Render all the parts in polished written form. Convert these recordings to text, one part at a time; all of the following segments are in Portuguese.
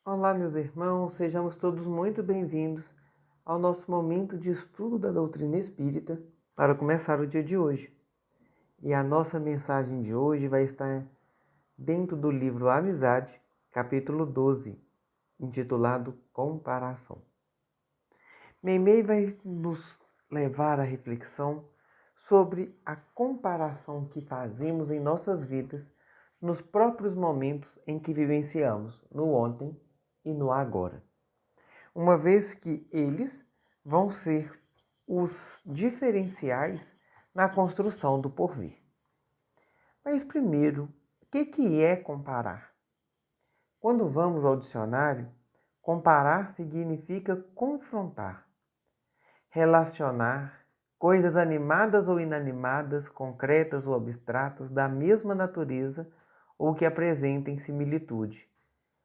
Olá, meus irmãos, sejamos todos muito bem-vindos ao nosso momento de estudo da doutrina espírita para começar o dia de hoje. E a nossa mensagem de hoje vai estar dentro do livro Amizade, capítulo 12, intitulado Comparação. Meimei vai nos levar à reflexão sobre a comparação que fazemos em nossas vidas nos próprios momentos em que vivenciamos, no ontem e no agora. Uma vez que eles vão ser os diferenciais na construção do porvir. Mas primeiro, o que é comparar? Quando vamos ao dicionário, comparar significa confrontar, relacionar coisas animadas ou inanimadas, concretas ou abstratas, da mesma natureza ou que apresentem similitude,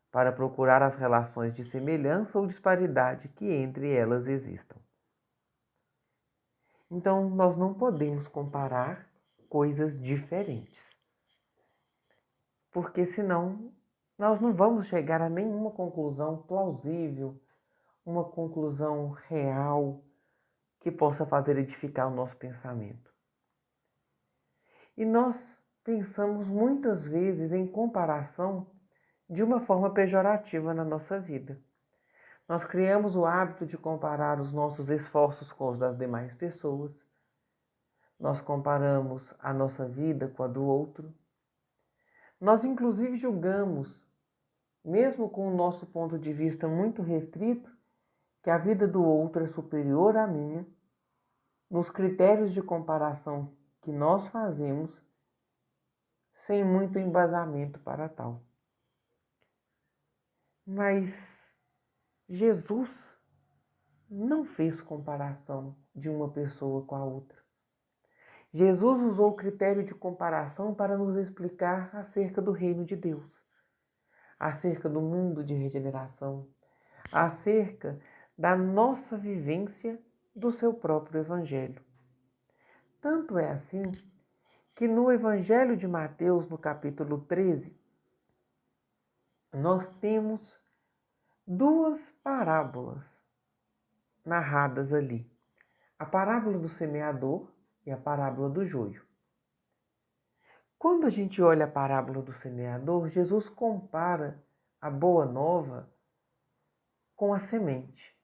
para procurar as relações de semelhança ou disparidade que entre elas existam. Então, nós não podemos comparar coisas diferentes, porque senão nós não vamos chegar a nenhuma conclusão plausível, uma conclusão real que possa fazer edificar o nosso pensamento. E nós pensamos muitas vezes em comparação de uma forma pejorativa na nossa vida. Nós criamos o hábito de comparar os nossos esforços com os das demais pessoas. Nós comparamos a nossa vida com a do outro. Nós, inclusive, julgamos, mesmo com o nosso ponto de vista muito restrito, que a vida do outro é superior à minha, nos critérios de comparação que nós fazemos, sem muito embasamento para tal. Mas Jesus não fez comparação de uma pessoa com a outra. Jesus usou o critério de comparação para nos explicar acerca do reino de Deus, acerca do mundo de regeneração, acerca da nossa vivência do seu próprio Evangelho. Tanto é assim que no Evangelho de Mateus, no capítulo 13, nós temos duas parábolas narradas ali. A parábola do semeador e a parábola do joio. Quando a gente olha a parábola do semeador, Jesus compara a boa nova com a semente.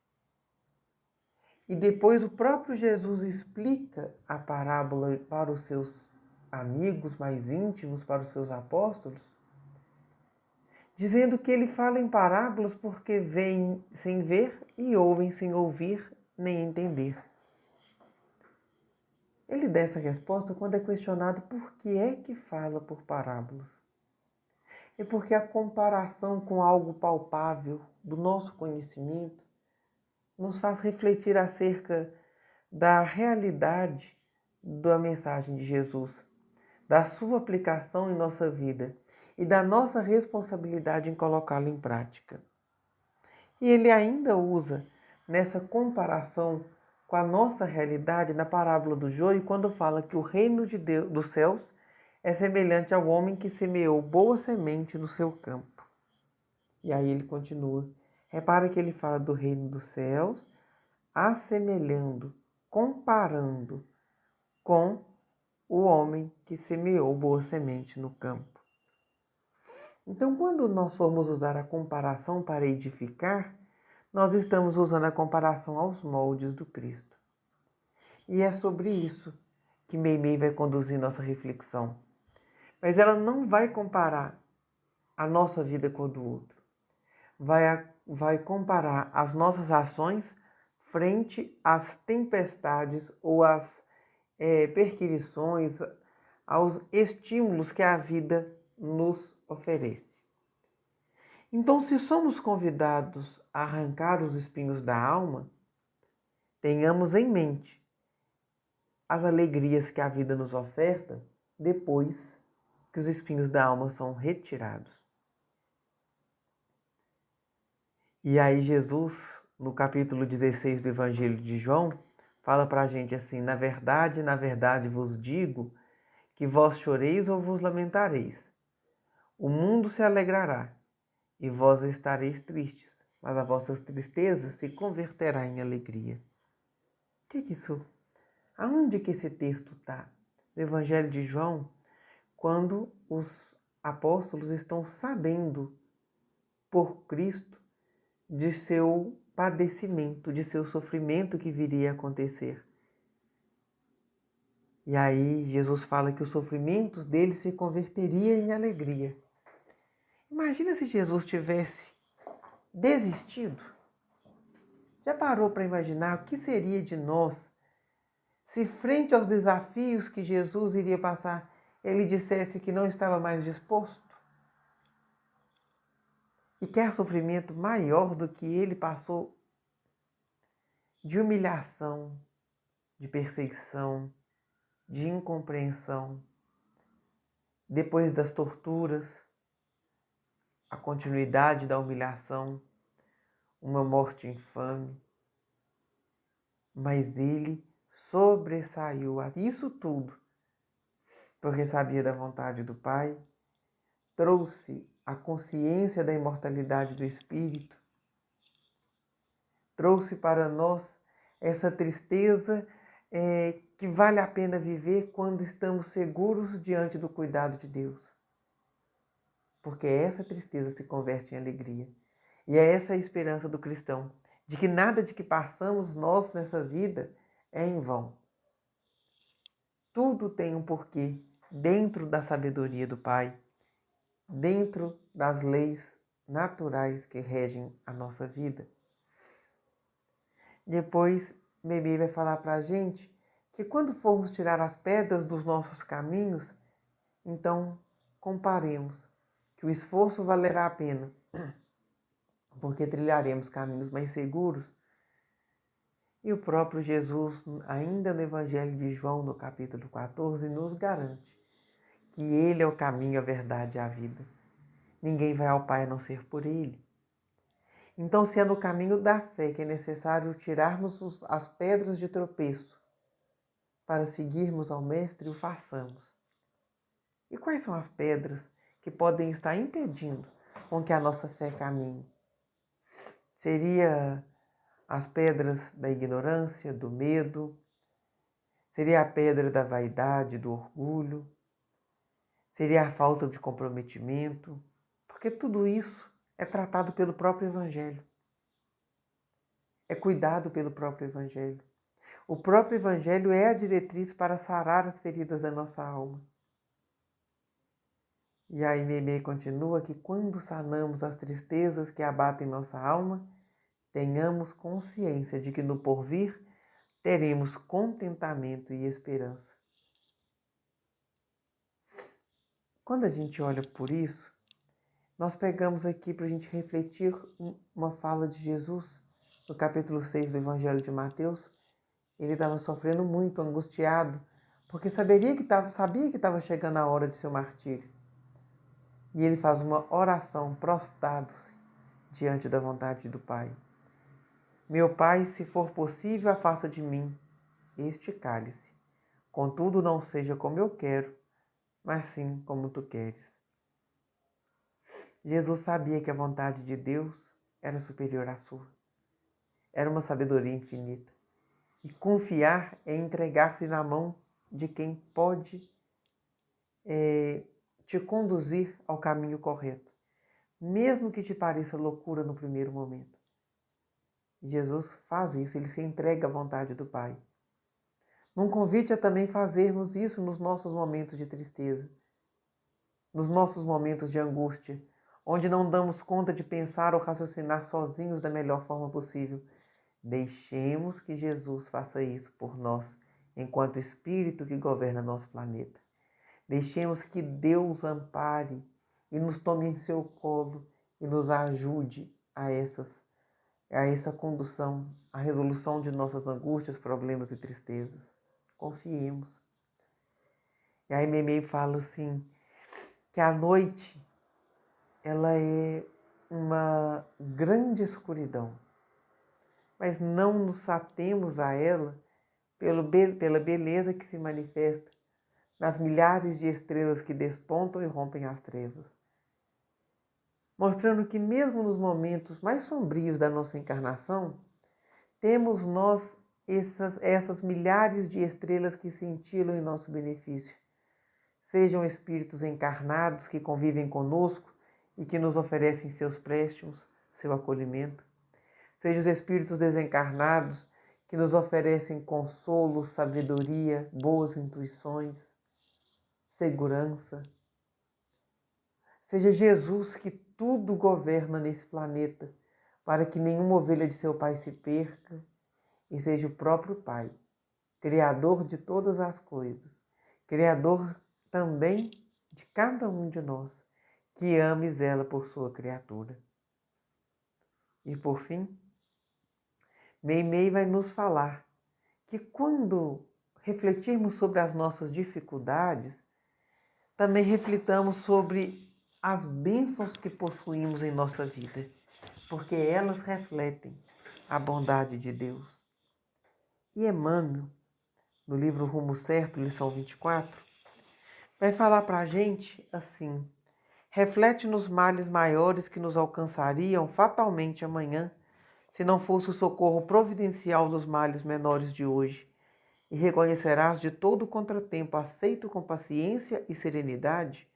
E depois o próprio Jesus explica a parábola para os seus amigos mais íntimos, para os seus apóstolos, dizendo que ele fala em parábolas porque veem sem ver e ouvem sem ouvir nem entender. Ele dá essa resposta quando é questionado por que é que fala por parábolas. É porque a comparação com algo palpável do nosso conhecimento nos faz refletir acerca da realidade da mensagem de Jesus, da sua aplicação em nossa vida e da nossa responsabilidade em colocá-la em prática. E ele ainda usa nessa comparação com a nossa realidade na parábola do joio, quando fala que o reino de Deus, dos céus é semelhante ao homem que semeou boa semente no seu campo. E aí ele continua. Repara que ele fala do reino dos céus, assemelhando, comparando com o homem que semeou boa semente no campo. Então, quando nós formos usar a comparação para edificar, nós estamos usando a comparação aos moldes do Cristo. E é sobre isso que Meimei vai conduzir nossa reflexão. Mas ela não vai comparar a nossa vida com a do outro. Vai comparar as nossas ações frente às tempestades ou às perquisições, aos estímulos que a vida nos oferece. Então, se somos convidados a arrancar os espinhos da alma, tenhamos em mente as alegrias que a vida nos oferta depois que os espinhos da alma são retirados. E aí Jesus, no capítulo 16 do Evangelho de João, fala para a gente assim: na verdade vos digo que vós choreis ou vos lamentareis. O mundo se alegrará e vós estareis tristes, mas a vossa tristeza se converterá em alegria. O que é isso? Aonde que esse texto está? No Evangelho de João, quando os apóstolos estão sabendo por Cristo de seu padecimento, de seu sofrimento que viria a acontecer. E aí Jesus fala que os sofrimentos dele se converteriam em alegria. Imagina se Jesus tivesse desistido. Já parou para imaginar o que seria de nós se, frente aos desafios que Jesus iria passar, ele dissesse que não estava mais disposto? E quer sofrimento maior do que ele passou de humilhação, de perseguição, de incompreensão, depois das torturas, a continuidade da humilhação, uma morte infame. Mas ele sobressaiu a isso tudo, porque sabia da vontade do Pai, trouxe a consciência da imortalidade do Espírito, trouxe para nós essa tristeza que vale a pena viver quando estamos seguros diante do cuidado de Deus. Porque essa tristeza se converte em alegria. E é essa a esperança do cristão, de que nada de que passamos nós nessa vida é em vão. Tudo tem um porquê dentro da sabedoria do Pai, dentro das leis naturais que regem a nossa vida. Depois, Bebê vai falar para a gente que quando formos tirar as pedras dos nossos caminhos, então comparemos que o esforço valerá a pena, porque trilharemos caminhos mais seguros. E o próprio Jesus, ainda no Evangelho de João, no capítulo 14, nos garante que Ele é o caminho, a verdade e a vida. Ninguém vai ao Pai a não ser por Ele. Então, se é no caminho da fé que é necessário tirarmos as pedras de tropeço para seguirmos ao Mestre, o façamos. E quais são as pedras que podem estar impedindo com que a nossa fé caminhe? Seria as pedras da ignorância, do medo? Seria a pedra da vaidade, do orgulho? Seria a falta de comprometimento? Porque tudo isso é tratado pelo próprio Evangelho. É cuidado pelo próprio Evangelho. O próprio Evangelho é a diretriz para sarar as feridas da nossa alma. E aí Memê continua que quando sanamos as tristezas que abatem nossa alma, tenhamos consciência de que no porvir teremos contentamento e esperança. Quando a gente olha por isso, nós pegamos aqui para a gente refletir uma fala de Jesus no capítulo 6 do Evangelho de Mateus. Ele estava sofrendo muito, angustiado, porque sabia que estava chegando a hora de seu martírio. E ele faz uma oração prostrado-se diante da vontade do Pai. Meu Pai, se for possível, afasta de mim este cálice. Contudo, não seja como eu quero, mas sim como tu queres. Jesus sabia que a vontade de Deus era superior à sua. Era uma sabedoria infinita. E confiar é entregar-se na mão de quem pode te conduzir ao caminho correto, mesmo que te pareça loucura no primeiro momento. Jesus faz isso, ele se entrega à vontade do Pai. Num convite a também fazermos isso nos nossos momentos de tristeza, nos nossos momentos de angústia, onde não damos conta de pensar ou raciocinar sozinhos da melhor forma possível. Deixemos que Jesus faça isso por nós, enquanto Espírito que governa nosso planeta. Deixemos que Deus ampare e nos tome em seu colo e nos ajude a essa condução, a resolução de nossas angústias, problemas e tristezas. Confiemos. E aí Memei fala assim, que a noite, ela é uma grande escuridão, mas não nos atemos a ela pela beleza que se manifesta nas milhares de estrelas que despontam e rompem as trevas. mostrando que mesmo nos momentos mais sombrios da nossa encarnação, temos nós essas milhares de estrelas que cintilam em nosso benefício. Sejam espíritos encarnados que convivem conosco e que nos oferecem seus préstimos, seu acolhimento. Sejam os espíritos desencarnados que nos oferecem consolo, sabedoria, boas intuições, segurança. Seja Jesus que tudo governa nesse planeta, para que nenhuma ovelha de seu Pai se perca, e seja o próprio Pai, Criador de todas as coisas, Criador também de cada um de nós, que ama e zela por sua criatura. E por fim, Meimei vai nos falar que quando refletirmos sobre as nossas dificuldades, também reflitamos sobre as bênçãos que possuímos em nossa vida, porque elas refletem a bondade de Deus. E Emmanuel, no livro Rumo Certo, lição 24, vai falar para a gente assim: reflete nos males maiores que nos alcançariam fatalmente amanhã, se não fosse o socorro providencial dos males menores de hoje, e reconhecerás de todo o contratempo aceito com paciência e serenidade,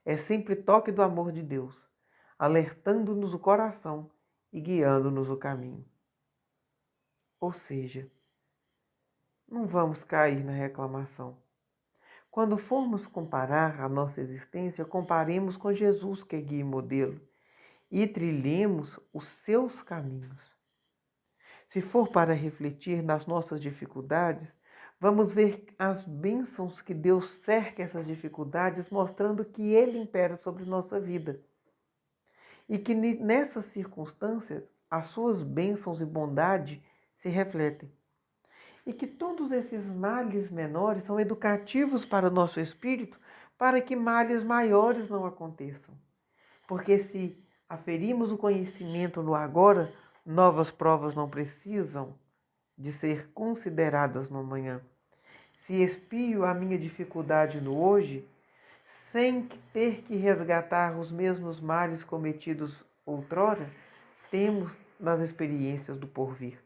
é sempre toque do amor de Deus, alertando-nos o coração e guiando-nos o caminho. Ou seja, não vamos cair na reclamação. Quando formos comparar a nossa existência, comparemos com Jesus, que é guia e modelo, e trilhemos os seus caminhos. Se for para refletir nas nossas dificuldades, vamos ver as bênçãos que Deus cerca essas dificuldades, mostrando que Ele impera sobre nossa vida. E que nessas circunstâncias, as suas bênçãos e bondade se refletem. E que todos esses males menores são educativos para o nosso espírito, para que males maiores não aconteçam. Porque se aferimos o conhecimento no agora, novas provas não precisam de ser consideradas no amanhã. Se expio a minha dificuldade no hoje, sem ter que resgatar os mesmos males cometidos outrora, temos nas experiências do porvir.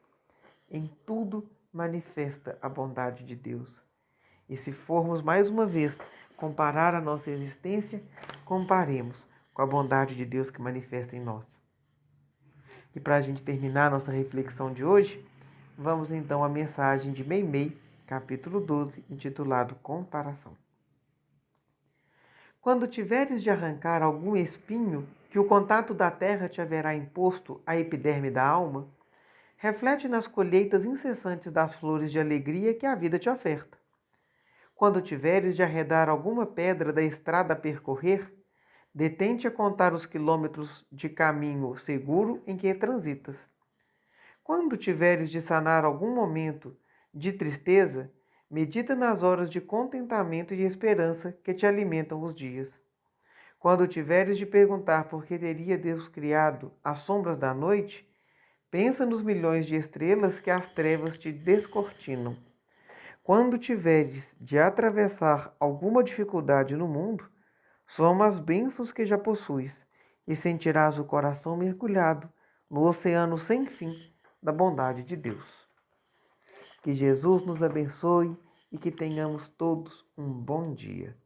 Em tudo manifesta a bondade de Deus. E se formos mais uma vez comparar a nossa existência, comparemos com a bondade de Deus que manifesta em nós. E para a gente terminar a nossa reflexão de hoje, vamos então à mensagem de Meimei, capítulo 12, intitulado Comparação. Quando tiveres de arrancar algum espinho que o contato da terra te haverá imposto à epiderme da alma, reflete nas colheitas incessantes das flores de alegria que a vida te oferta. Quando tiveres de arredar alguma pedra da estrada a percorrer, detente a contar os quilômetros de caminho seguro em que transitas. Quando tiveres de sanar algum momento de tristeza, medita nas horas de contentamento e esperança que te alimentam os dias. Quando tiveres de perguntar por que teria Deus criado as sombras da noite, pensa nos milhões de estrelas que as trevas te descortinam. Quando tiveres de atravessar alguma dificuldade no mundo, soma as bênçãos que já possuis e sentirás o coração mergulhado no oceano sem fim da bondade de Deus. Que Jesus nos abençoe e que tenhamos todos um bom dia.